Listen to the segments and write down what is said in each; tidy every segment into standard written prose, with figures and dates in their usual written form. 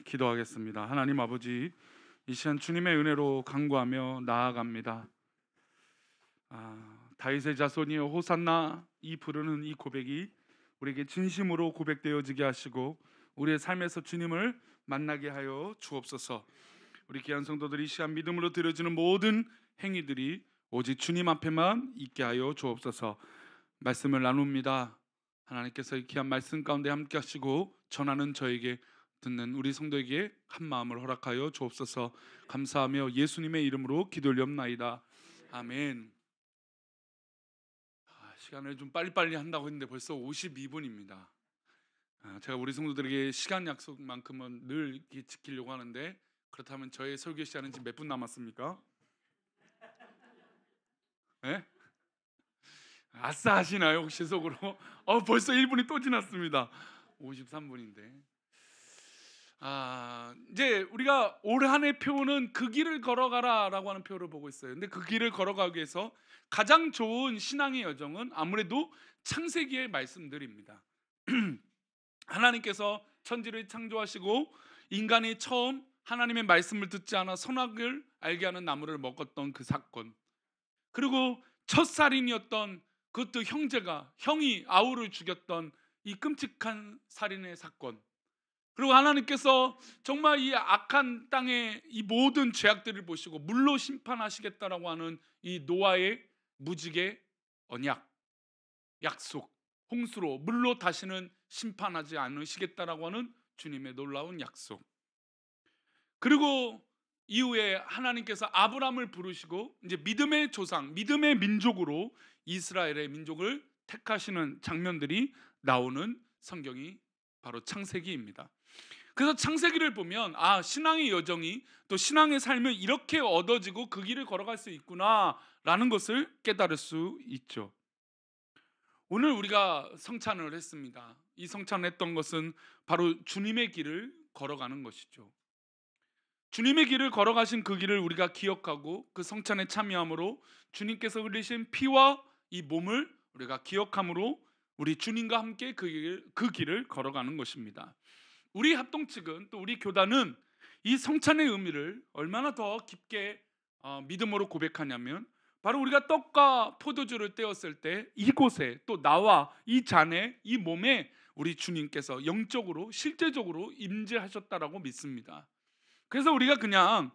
기도하겠습니다. 하나님 아버지, 이 시간 주님의 은혜로 간구하며 나아갑니다. 다윗의 자손이여 호산나, 이 부르는 이 고백이 우리에게 진심으로 고백되어지게 하시고 우리의 삶에서 주님을 만나게 하여 주옵소서. 우리 귀한 성도들이 이 시간 믿음으로 드려지는 모든 행위들이 오직 주님 앞에만 있게 하여 주옵소서. 말씀을 나눕니다. 하나님께서 이 귀한 말씀 가운데 함께 하시고 전하는 저에게, 듣는 우리 성도에게 한 마음을 허락하여 주옵소서. 감사하며 예수님의 이름으로 기도 올리옵나이다. 아멘. 시간을 좀 빨리빨리 한다고 했는데 벌써 52분입니다. 제가 우리 성도들에게 시간 약속만큼은 늘 이렇게 지키려고 하는데, 그렇다면 저의 설교 시간은 지금 몇 분 남았습니까? 네? 아싸 하시나요 혹시 속으로? 벌써 1분이 또 지났습니다. 53분인데. 이제 우리가 올 한 해 표는 그 길을 걸어가라라고 하는 표를 보고 있어요. 근데 그 길을 걸어가기 위해서 가장 좋은 신앙의 여정은 아무래도 창세기의 말씀들입니다. 하나님께서 천지를 창조하시고 인간이 처음 하나님의 말씀을 듣지 않아 선악을 알게 하는 나무를 먹었던 그 사건, 그리고 첫 살인이었던 그것도 형이 아우를 죽였던 이 끔찍한 살인의 사건, 그리고 하나님께서 정말 이 악한 땅의 이 모든 죄악들을 보시고 물로 심판하시겠다라고 하는 이 노아의 무지개 언약, 약속, 홍수로 물로 다시는 심판하지 않으시겠다라고 하는 주님의 놀라운 약속, 그리고 이후에 하나님께서 아브라함을 부르시고 이제 믿음의 조상, 믿음의 민족으로 이스라엘의 민족을 택하시는 장면들이 나오는 성경이 바로 창세기입니다. 그래서 창세기를 보면 신앙의 여정이, 또 신앙의 삶은 이렇게 얻어지고 그 길을 걸어갈 수 있구나라는 것을 깨달을 수 있죠. 오늘 우리가 성찬을 했습니다. 이 성찬을 했던 것은 바로 주님의 길을 걸어가는 것이죠. 주님의 길을 걸어가신 그 길을 우리가 기억하고 그 성찬에 참여함으로 주님께서 흘리신 피와 이 몸을 우리가 기억함으로 우리 주님과 함께 그 길을 걸어가는 것입니다. 우리 합동 측은, 또 우리 교단은 이 성찬의 의미를 얼마나 더 깊게 믿음으로 고백하냐면, 바로 우리가 떡과 포도주를 떼었을 때 이곳에, 또 나와 이 잔에, 이 몸에 우리 주님께서 영적으로 실제적으로 임재하셨다라고 믿습니다. 그래서 우리가 그냥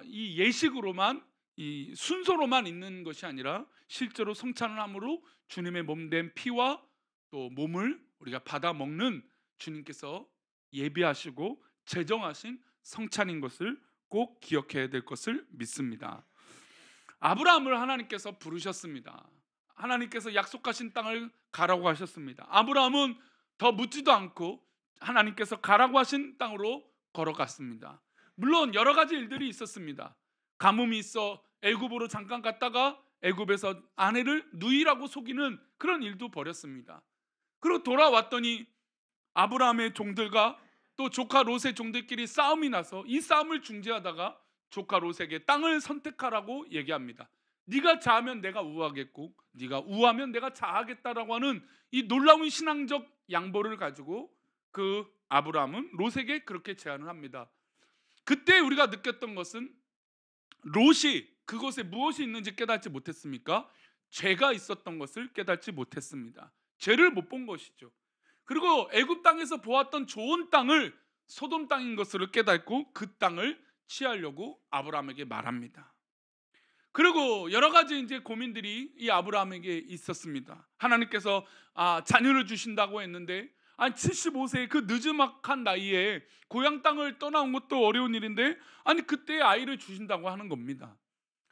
이 예식으로만, 이 순서로만 있는 것이 아니라 실제로 성찬을 함으로 주님의 몸된 피와 또 몸을 우리가 받아 먹는 주님께서 예비하시고 제정하신 성찬인 것을 꼭 기억해야 될 것을 믿습니다. 아브라함을 하나님께서 부르셨습니다. 하나님께서 약속하신 땅을 가라고 하셨습니다. 아브라함은 더 묻지도 않고 하나님께서 가라고 하신 땅으로 걸어갔습니다. 물론 여러 가지 일들이 있었습니다. 가뭄이 있어 애굽으로 잠깐 갔다가 애굽에서 아내를 누이라고 속이는 그런 일도 벌였습니다. 그리고 돌아왔더니 아브라함의 종들과 또 조카 롯의 종들끼리 싸움이 나서 이 싸움을 중재하다가 조카 롯에게 땅을 선택하라고 얘기합니다. 네가 자하면 내가 우하겠고 네가 우하면 내가 자하겠다라고 하는 이 놀라운 신앙적 양보를 가지고 그 아브라함은 롯에게 그렇게 제안을 합니다. 그때 우리가 느꼈던 것은 롯이 그곳에 무엇이 있는지 깨닫지 못했습니까? 죄가 있었던 것을 깨닫지 못했습니다. 죄를 못 본 것이죠. 그리고 애굽 땅에서 보았던 좋은 땅을 소돔 땅인 것을 깨닫고 그 땅을 취하려고 아브라함에게 말합니다. 그리고 여러 가지 이제 고민들이 이 아브라함에게 있었습니다. 하나님께서 자녀를 주신다고 했는데 75세의 그 느즈막한 나이에 고향 땅을 떠나온 것도 어려운 일인데 그때 아이를 주신다고 하는 겁니다.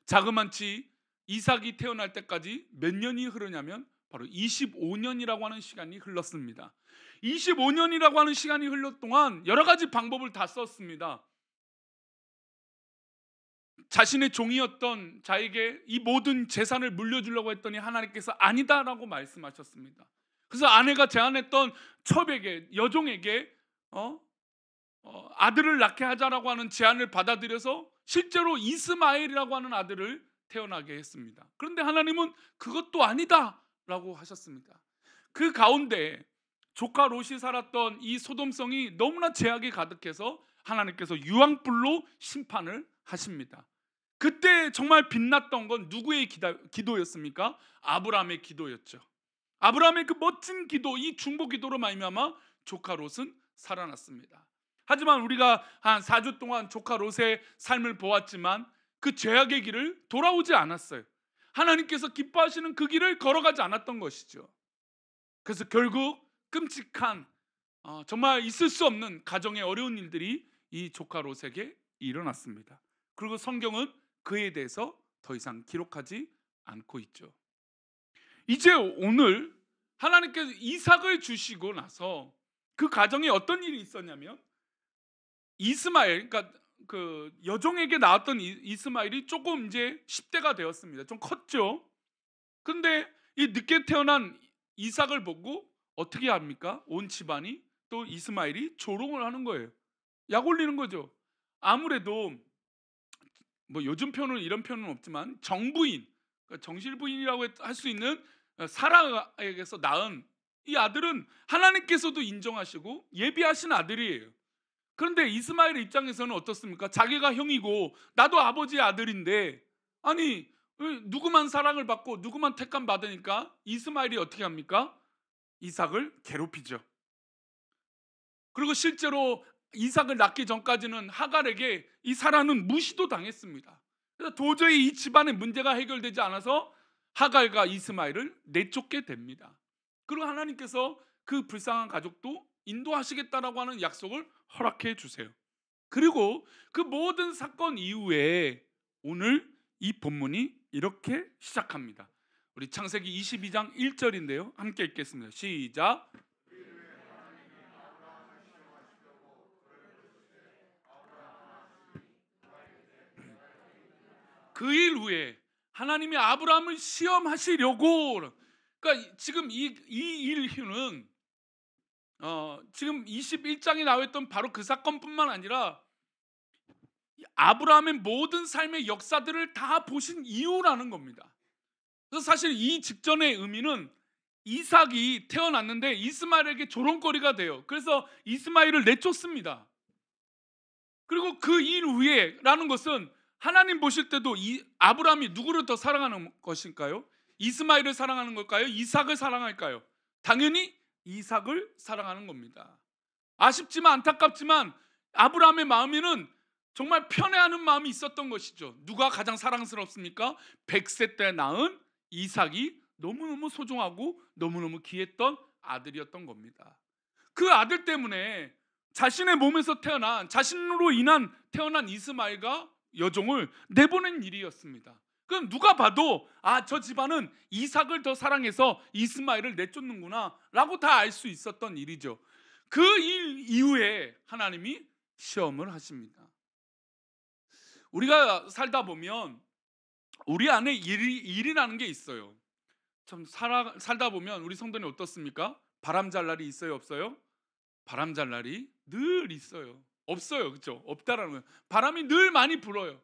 자그만치 이삭이 태어날 때까지 몇 년이 흐르냐면 바로 25년이라고 하는 시간이 흘렀습니다. 25년이라고 하는 시간이 흘렀 동안 여러 가지 방법을 다 썼습니다. 자신의 종이었던 자에게 이 모든 재산을 물려주려고 했더니 하나님께서 아니다라고 말씀하셨습니다. 그래서 아내가 제안했던 첩에게, 여종에게 아들을 낳게 하자라고 하는 제안을 받아들여서 실제로 이스마엘이라고 하는 아들을 태어나게 했습니다. 그런데 하나님은 그것도 아니다라고 하셨습니다. 그 가운데 조카 롯이 살았던 이 소돔성이 너무나 죄악이 가득해서 하나님께서 유황불로 심판을 하십니다. 그때 정말 빛났던 건 누구의 기도였습니까? 아브라함의 기도였죠. 아브라함의 그 멋진 기도, 이 중보 기도로 말미암아 조카 롯은 살아났습니다. 하지만 우리가 한 4주 동안 조카 롯의 삶을 보았지만 그 죄악의 길을 돌아오지 않았어요. 하나님께서 기뻐하시는 그 길을 걸어가지 않았던 것이죠. 그래서 결국 끔찍한, 정말 있을 수 없는 가정의 어려운 일들이 이 조카 롯에게 일어났습니다. 그리고 성경은 그에 대해서 더 이상 기록하지 않고 있죠. 이제 오늘 하나님께서 이삭을 주시고 나서 그 가정에 어떤 일이 있었냐면, 이스마엘, 그러니까 그 여종에게 낳았던 이스마엘이 조금 이제 10대가 되었습니다. 좀 컸죠. 근데 이 늦게 태어난 이삭을 보고 어떻게 합니까? 온 집안이, 또 이스마엘이 조롱을 하는 거예요. 약 올리는 거죠. 아무래도 뭐 요즘 표현은 이런 표현은 없지만 정부인, 그러니까 정실부인이라고 할 수 있는 사라에게서 낳은 이 아들은 하나님께서도 인정하시고 예비하신 아들이에요. 그런데 이스마엘의 입장에서는 어떻습니까? 자기가 형이고 나도 아버지의 아들인데, 아니 누구만 사랑을 받고 누구만 택감 받으니까 이스마엘이 어떻게 합니까? 이삭을 괴롭히죠. 그리고 실제로 이삭을 낳기 전까지는 하갈에게 이 사라는 무시도 당했습니다. 그래서 도저히 이 집안의 문제가 해결되지 않아서 하갈과 이스마엘을 내쫓게 됩니다. 그리고 하나님께서 그 불쌍한 가족도 인도하시겠다라고 하는 약속을 허락해 주세요. 그리고 그 모든 사건 이후에 오늘 이 본문이 이렇게 시작합니다. 우리 창세기 22장 1절인데요. 함께 읽겠습니다. 시작. 그 일 후에 하나님이 아브라함을 시험하시려고, 그러니까 지금 이 일 후는 지금 21장에 나와있던 바로 그 사건뿐만 아니라 아브라함의 모든 삶의 역사들을 다 보신 이유라는 겁니다. 그래서 사실 이 직전의 의미는 이삭이 태어났는데 이스마엘에게 조롱거리가 돼요. 그래서 이스마엘을 내쫓습니다. 그리고 그 일 후에라는 것은 하나님 보실 때도 이 아브라함이 누구를 더 사랑하는 것일까요? 이스마엘을 사랑하는 걸까요? 이삭을 사랑할까요? 당연히 이삭을 사랑하는 겁니다. 아쉽지만 안타깝지만 아브라함의 마음에는 정말 편애하는 마음이 있었던 것이죠. 누가 가장 사랑스럽습니까? 100세 때 낳은 이삭이 너무너무 소중하고 너무너무 귀했던 아들이었던 겁니다. 그 아들 때문에 자신의 몸에서 태어난, 자신으로 인한 태어난 이스마엘과 여종을 내보낸 일이었습니다. 그럼 누가 봐도 저 집안은 이삭을 더 사랑해서 이스마엘을 내쫓는구나 라고 다 알 수 있었던 일이죠. 그 일 이후에 하나님이 시험을 하십니다. 우리가 살다 보면 우리 안에 일이라는 게 있어요. 참 살다 보면 우리 성도님 어떻습니까? 바람 잘 날이 있어요, 없어요? 바람 잘 날이 늘 있어요. 없어요, 그렇죠? 없다라는 거예요. 바람이 늘 많이 불어요.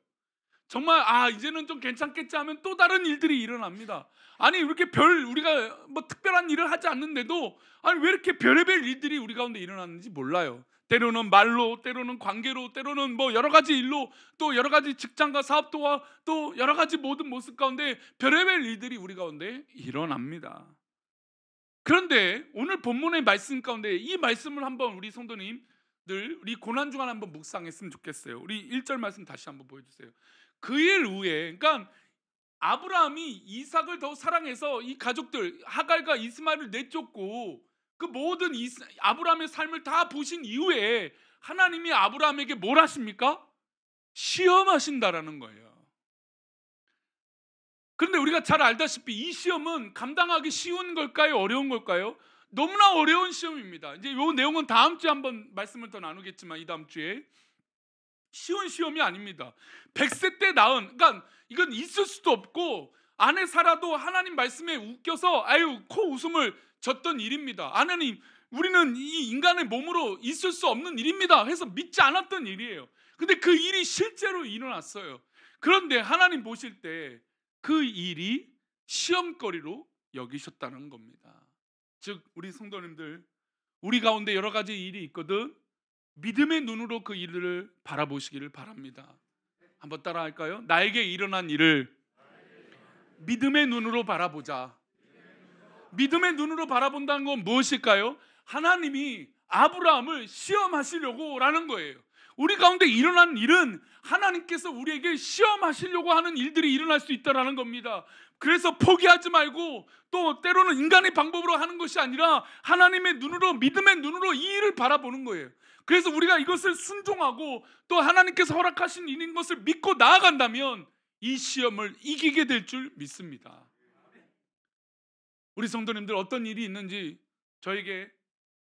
정말 이제는 좀 괜찮겠지 하면 또 다른 일들이 일어납니다. 아니 이렇게 우리가 뭐 특별한 일을 하지 않는데도 아니 왜 이렇게 별의별 일들이 우리 가운데 일어나는지 몰라요. 때로는 말로, 때로는 관계로, 때로는 뭐 여러 가지 일로, 또 여러 가지 직장과 사업도와 또 여러 가지 모든 모습 가운데 별의별 일들이 우리 가운데 일어납니다. 그런데 오늘 본문의 말씀 가운데 이 말씀을 한번 우리 성도님들 우리 고난주간 한번 묵상했으면 좋겠어요. 우리 1절 말씀 다시 한번 보여주세요. 그 일 후에, 그러니까 아브라함이 이삭을 더 사랑해서 이 가족들 하갈과 이스마엘을 내쫓고 그 모든 아브라함의 삶을 다 보신 이후에 하나님이 아브라함에게 뭘 하십니까? 시험하신다라는 거예요. 그런데 우리가 잘 알다시피 이 시험은 감당하기 쉬운 걸까요? 어려운 걸까요? 너무나 어려운 시험입니다. 이제 이 내용은 다음 주에 한번 말씀을 더 나누겠지만 이 다음 주에 쉬운 시험이 아닙니다. 100세 때 낳은, 그러니까 이건 있을 수도 없고 아내 사라도 하나님 말씀에 웃겨서 코 웃음을 졌던 일입니다. 하나님, 우리는 이 인간의 몸으로 있을 수 없는 일입니다 해서 믿지 않았던 일이에요. 근데 그 일이 실제로 일어났어요. 그런데 하나님 보실 때 그 일이 시험거리로 여기셨다는 겁니다. 즉 우리 성도님들, 우리 가운데 여러 가지 일이 있거든. 믿음의 눈으로 그 일을 바라보시기를 바랍니다. 한번 따라 할까요? 나에게 일어난 일을 믿음의 눈으로 바라보자. 믿음의 눈으로 바라본다는 건 무엇일까요? 하나님이 아브라함을 시험하시려고 라는 거예요. 우리 가운데 일어난 일은 하나님께서 우리에게 시험하시려고 하는 일들이 일어날 수 있다는 겁니다. 그래서 포기하지 말고 또 때로는 인간의 방법으로 하는 것이 아니라 하나님의 눈으로, 믿음의 눈으로 이 일을 바라보는 거예요. 그래서 우리가 이것을 순종하고 또 하나님께서 허락하신 일인 것을 믿고 나아간다면 이 시험을 이기게 될 줄 믿습니다. 우리 성도님들 어떤 일이 있는지 저에게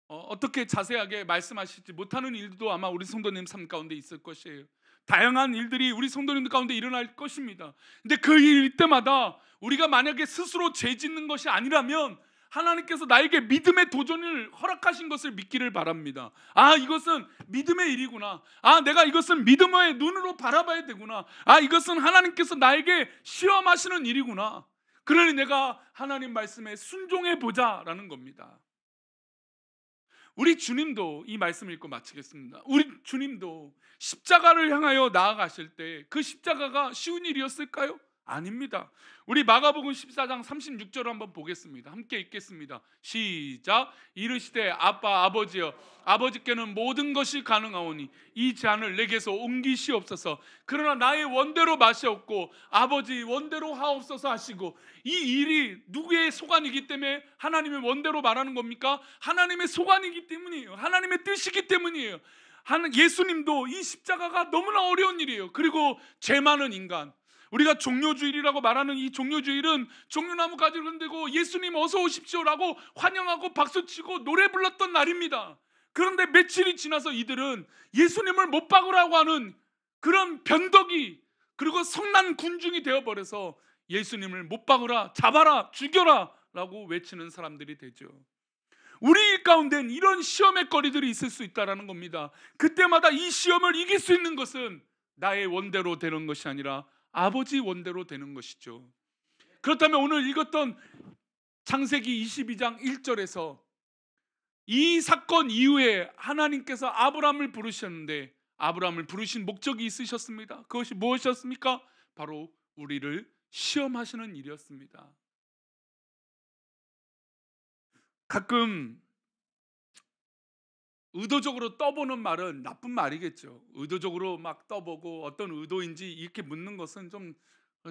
어떻게 자세하게 말씀하실지 못하는 일도 아마 우리 성도님 삶 가운데 있을 것이에요. 다양한 일들이 우리 성도님들 가운데 일어날 것입니다. 근데 그 일 때마다 우리가 만약에 스스로 죄 짓는 것이 아니라면 하나님께서 나에게 믿음의 도전을 허락하신 것을 믿기를 바랍니다. 아, 이것은 믿음의 일이구나. 아, 내가 이것은 믿음의 눈으로 바라봐야 되구나. 아, 이것은 하나님께서 나에게 시험하시는 일이구나. 그러니 내가 하나님 말씀에 순종해 보자라는 겁니다. 우리 주님도 이 말씀을 읽고 마치겠습니다. 우리 주님도 십자가를 향하여 나아가실 때 그 십자가가 쉬운 일이었을까요? 아닙니다. 우리 마가복음 14장 36절을 한번 보겠습니다. 함께 읽겠습니다. 시작. 이르시되 아빠 아버지여, 아버지께는 모든 것이 가능하오니 이 잔을 내게서 옮기시옵소서. 그러나 나의 원대로 마시옵고 아버지 원대로 하옵소서 하시고, 이 일이 누구의 소관이기 때문에 하나님의 원대로 말하는 겁니까? 하나님의 소관이기 때문이에요. 하나님의 뜻이기 때문이에요. 예수님도 이 십자가가 너무나 어려운 일이에요. 그리고 죄 많은 인간, 우리가 종료주일이라고 말하는 이 종료주일은 종려나무 가지를 흔들고 예수님 어서 오십시오라고 환영하고 박수치고 노래 불렀던 날입니다. 그런데 며칠이 지나서 이들은 예수님을 못 박으라고 하는 그런 변덕이, 그리고 성난 군중이 되어버려서 예수님을 못 박으라, 잡아라, 죽여라 라고 외치는 사람들이 되죠. 우리 가운데는 이런 시험의 거리들이 있을 수 있다는 겁니다. 그때마다 이 시험을 이길 수 있는 것은 나의 원대로 되는 것이 아니라 아버지 원대로 되는 것이죠. 그렇다면 오늘 읽었던 창세기 22장 1절에서 이 사건 이후에 하나님께서 아브라함을 부르셨는데 아브라함을 부르신 목적이 있으셨습니다. 그것이 무엇이었습니까? 바로 우리를 시험하시는 일이었습니다. 가끔 의도적으로 떠보는 말은 나쁜 말이겠죠. 의도적으로 막 떠보고 어떤 의도인지 이렇게 묻는 것은 좀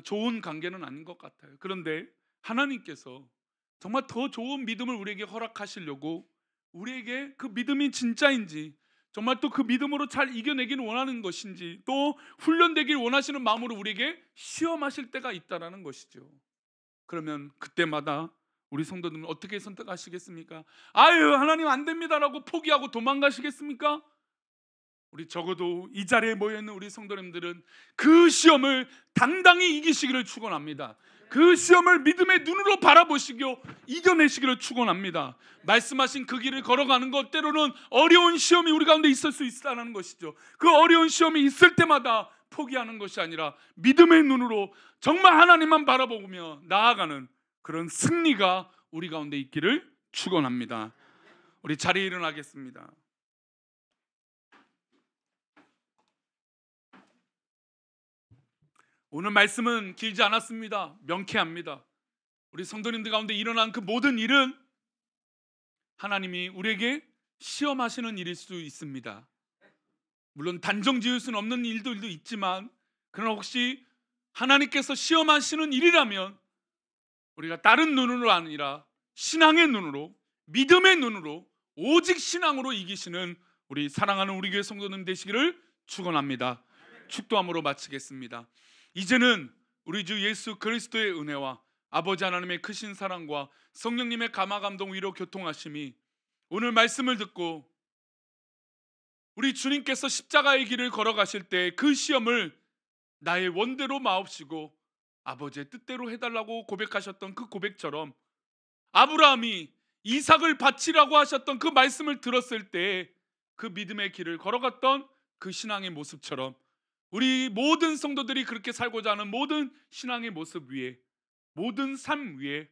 좋은 관계는 아닌 것 같아요. 그런데 하나님께서 정말 더 좋은 믿음을 우리에게 허락하시려고 우리에게 그 믿음이 진짜인지, 정말 또 그 믿음으로 잘 이겨내기를 원하는 것인지, 또 훈련되길 원하시는 마음으로 우리에게 시험하실 때가 있다라는 것이죠. 그러면 그때마다 우리 성도들은 어떻게 선택하시겠습니까? 아유, 하나님 안 됩니다라고 포기하고 도망가시겠습니까? 우리 적어도 이 자리에 모여있는 우리 성도님들은 그 시험을 당당히 이기시기를 축원합니다. 그 시험을 믿음의 눈으로 바라보시고 이겨내시기를 축원합니다. 말씀하신 그 길을 걸어가는 것, 때로는 어려운 시험이 우리 가운데 있을 수 있다는 것이죠. 그 어려운 시험이 있을 때마다 포기하는 것이 아니라 믿음의 눈으로 정말 하나님만 바라보며 나아가는 그런 승리가 우리 가운데 있기를 축원합니다. 우리 자리에 일어나겠습니다. 오늘 말씀은 길지 않았습니다. 명쾌합니다. 우리 성도님들 가운데 일어난 그 모든 일은 하나님이 우리에게 시험하시는 일일 수 있습니다. 물론 단정 지을 수는 없는 일들도 있지만, 그러나 혹시 하나님께서 시험하시는 일이라면 우리가 다른 눈으로 아니라 신앙의 눈으로, 믿음의 눈으로, 오직 신앙으로 이기시는 우리 사랑하는 우리 교회 성도님 되시기를 축원합니다. 축도함으로 마치겠습니다. 이제는 우리 주 예수 그리스도의 은혜와 아버지 하나님의 크신 사랑과 성령님의 감화 감동 위로 교통하심이 오늘 말씀을 듣고 우리 주님께서 십자가의 길을 걸어가실 때 그 시험을 나의 원대로 마옵시고 아버지의 뜻대로 해달라고 고백하셨던 그 고백처럼, 아브라함이 이삭을 바치라고 하셨던 그 말씀을 들었을 때 그 믿음의 길을 걸어갔던 그 신앙의 모습처럼 우리 모든 성도들이 그렇게 살고자 하는 모든 신앙의 모습 위에, 모든 삶 위에,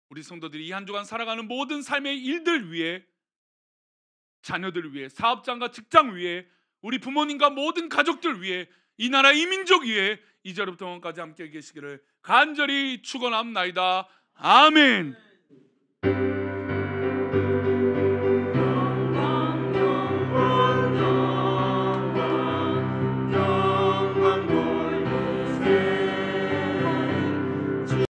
우리 성도들이 이 한 주간 살아가는 모든 삶의 일들 위에 자녀들 위해, 사업장과 직장 위해, 우리 부모님과 모든 가족들 위해, 이 나라 이 민족 위해 이제로부터 영원까지 함께 계시기를 간절히 축원합나이다. 아멘.